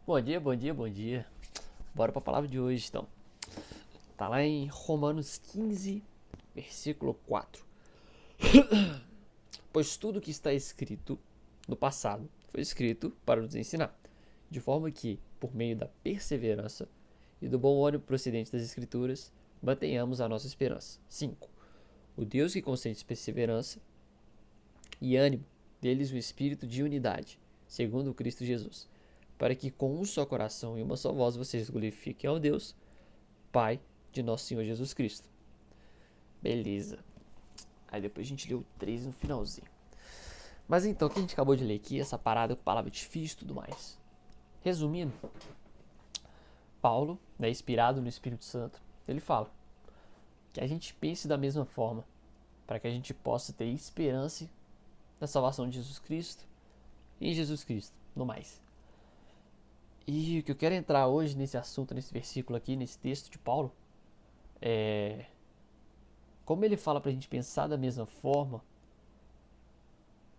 Bom dia, bom dia, bom dia. Bora para a palavra de hoje, então. Tá lá em Romanos 15, versículo 4. Pois tudo que está escrito no passado foi escrito para nos ensinar, de forma que, por meio da perseverança e do bom ânimo procedente das Escrituras, mantenhamos a nossa esperança. 5. O Deus que concede perseverança e ânimo, deles o espírito de unidade, segundo o Cristo Jesus, para que com um só coração e uma só voz vocês glorifiquem ao Deus, Pai de nosso Senhor Jesus Cristo. Beleza. Aí depois a gente leu o 3 no finalzinho. Mas então, o que a gente acabou de ler aqui, essa parada com palavra difícil e tudo mais. Resumindo, Paulo, inspirado no Espírito Santo, ele fala que a gente pense da mesma forma, para que a gente possa ter esperança na salvação de Jesus Cristo e em Jesus Cristo, no mais. E o que eu quero entrar hoje nesse assunto, nesse versículo aqui, nesse texto de Paulo, é como ele fala pra gente pensar da mesma forma.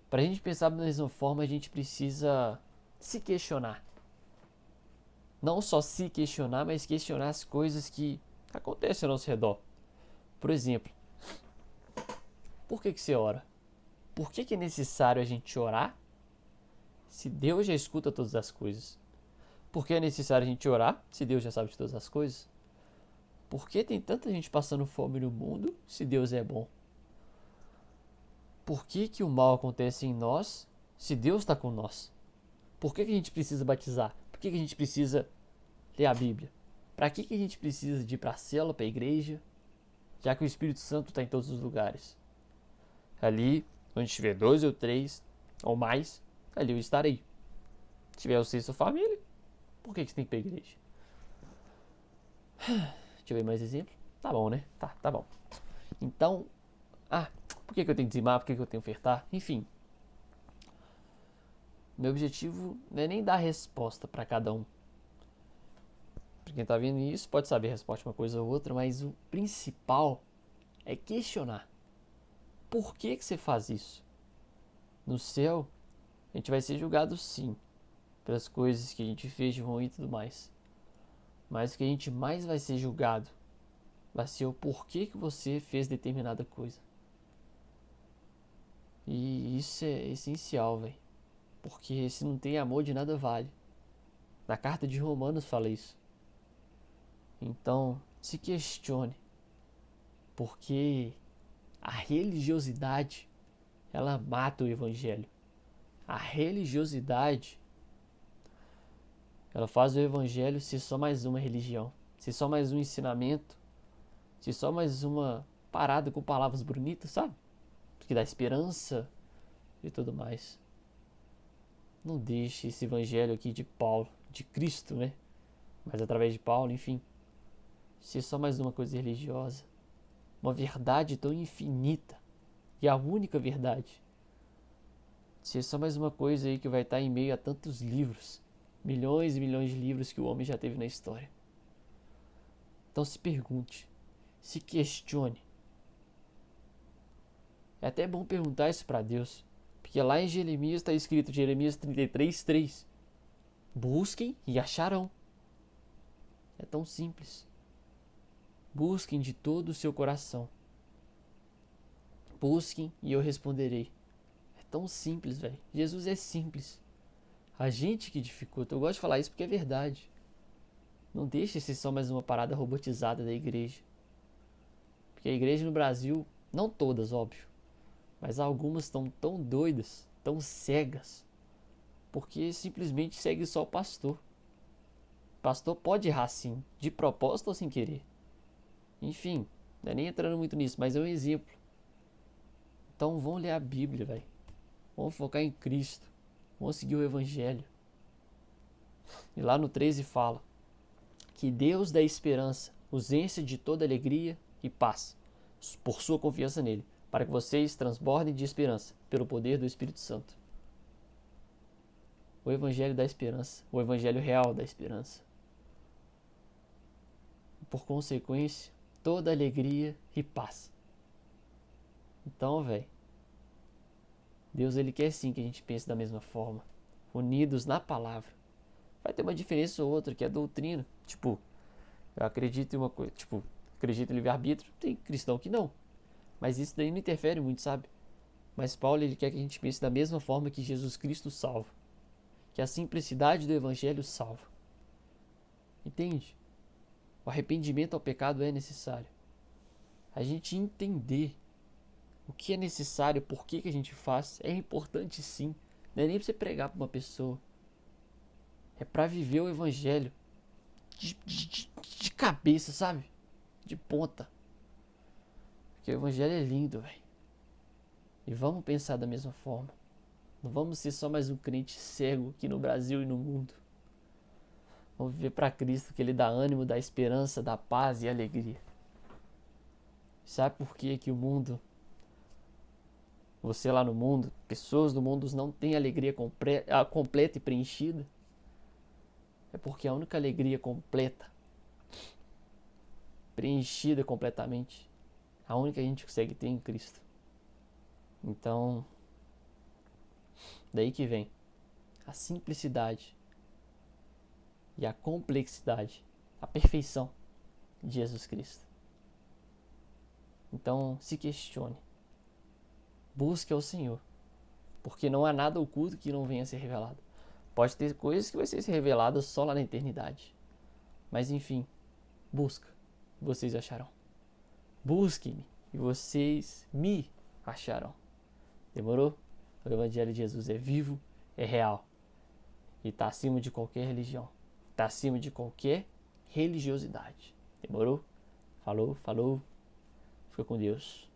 Pra gente pensar da mesma forma, a gente precisa se questionar. Não só se questionar, mas questionar as coisas que acontecem ao nosso redor. Por exemplo, por que você ora? Por que é necessário a gente orar se Deus já escuta todas as coisas? Por que é necessário a gente orar se Deus já sabe de todas as coisas? Por que tem tanta gente passando fome no mundo se Deus é bom? Por que o mal acontece em nós se Deus está com nós? Por que a gente precisa batizar? Por que a gente precisa ler a Bíblia? Para que a gente precisa de ir para a célula, para a igreja, já que o Espírito Santo está em todos os lugares? Ali, onde tiver 2 ou 3 ou mais, ali eu estarei. Se tiver você e sua família, por que você tem que ir para a igreja? Deixa eu ver mais exemplo. Tá bom, né? Tá bom. Então, por que eu tenho que dizimar? Por que eu tenho que ofertar? Enfim, meu objetivo não é nem dar resposta para cada um. Para quem tá vendo isso, pode saber a resposta de uma coisa ou outra, mas o principal é questionar. Por que você faz isso? No céu, a gente vai ser julgado sim, pelas coisas que a gente fez de ruim e tudo mais. Mas o que a gente mais vai ser julgado vai ser o porquê que você fez determinada coisa. E isso é essencial, velho. Porque se não tem amor, de nada vale. Na carta de Romanos fala isso. Então, se questione. Porque a religiosidade, ela mata o evangelho. A religiosidade, ela faz o evangelho ser só mais uma religião, ser só mais um ensinamento, ser só mais uma parada com palavras bonitas, sabe? Que dá esperança e tudo mais. Não deixe esse evangelho aqui de Paulo, de Cristo, né? Mas através de Paulo, enfim, ser só mais uma coisa religiosa. Uma verdade tão infinita e a única verdade. Ser só mais uma coisa aí que vai estar em meio a tantos livros, milhões e milhões de livros que o homem já teve na história. Então se pergunte, se questione. É até bom perguntar isso para Deus, porque lá em Jeremias está escrito, Jeremias 33:3, busquem e acharão. É tão simples. Busquem de todo o seu coração. Busquem e eu responderei. É tão simples, velho. Jesus é simples. A gente que dificulta. Eu gosto de falar isso porque é verdade. Não deixe ser só mais uma parada robotizada da igreja. Porque a igreja no Brasil, não todas, óbvio, mas algumas estão tão doidas, tão cegas, porque simplesmente segue só o pastor. O pastor pode errar sim, de propósito ou sem querer. Enfim, não é nem entrando muito nisso, mas é um exemplo. Então vamos ler a Bíblia, velho. Vamos focar em Cristo. Vamos seguir o Evangelho. E lá no 13 fala que Deus da esperança os enche de toda alegria e paz, por sua confiança nele, para que vocês transbordem de esperança, pelo poder do Espírito Santo. O Evangelho da esperança, o Evangelho real da esperança. Por consequência, toda alegria e paz. Então, velho, Deus ele quer sim que a gente pense da mesma forma, unidos na palavra. Vai ter uma diferença ou outra, que é a doutrina. Tipo, eu acredito em uma coisa, tipo, acredito em livre-arbítrio, tem cristão que não. Mas isso daí não interfere muito, sabe? Mas Paulo, ele quer que a gente pense da mesma forma que Jesus Cristo salva. Que a simplicidade do evangelho salva. Entende? O arrependimento ao pecado é necessário. A gente entender o que é necessário, por que a gente faz, é importante sim. Não é nem pra você pregar pra uma pessoa. É pra viver o evangelho de cabeça, sabe? De ponta. Porque o evangelho é lindo, velho. E vamos pensar da mesma forma. Não vamos ser só mais um crente cego aqui no Brasil e no mundo. Vamos viver para Cristo, que Ele dá ânimo, dá esperança, dá paz e alegria. Sabe por que o mundo, você lá no mundo, pessoas do mundo não têm alegria completa e preenchida? É porque a única alegria completa, preenchida completamente, a única que a gente consegue ter em Cristo. Então, daí que vem a simplicidade e a complexidade, a perfeição de Jesus Cristo. Então, se questione. Busque ao Senhor. Porque não há nada oculto que não venha a ser revelado. Pode ter coisas que vai ser reveladas só lá na eternidade. Mas enfim, busca e vocês acharão. Busquem-me e vocês me acharão. Demorou? O Evangelho de Jesus é vivo, é real. E está acima de qualquer religião. Está acima de qualquer religiosidade. Demorou? Falou, falou. Fica com Deus.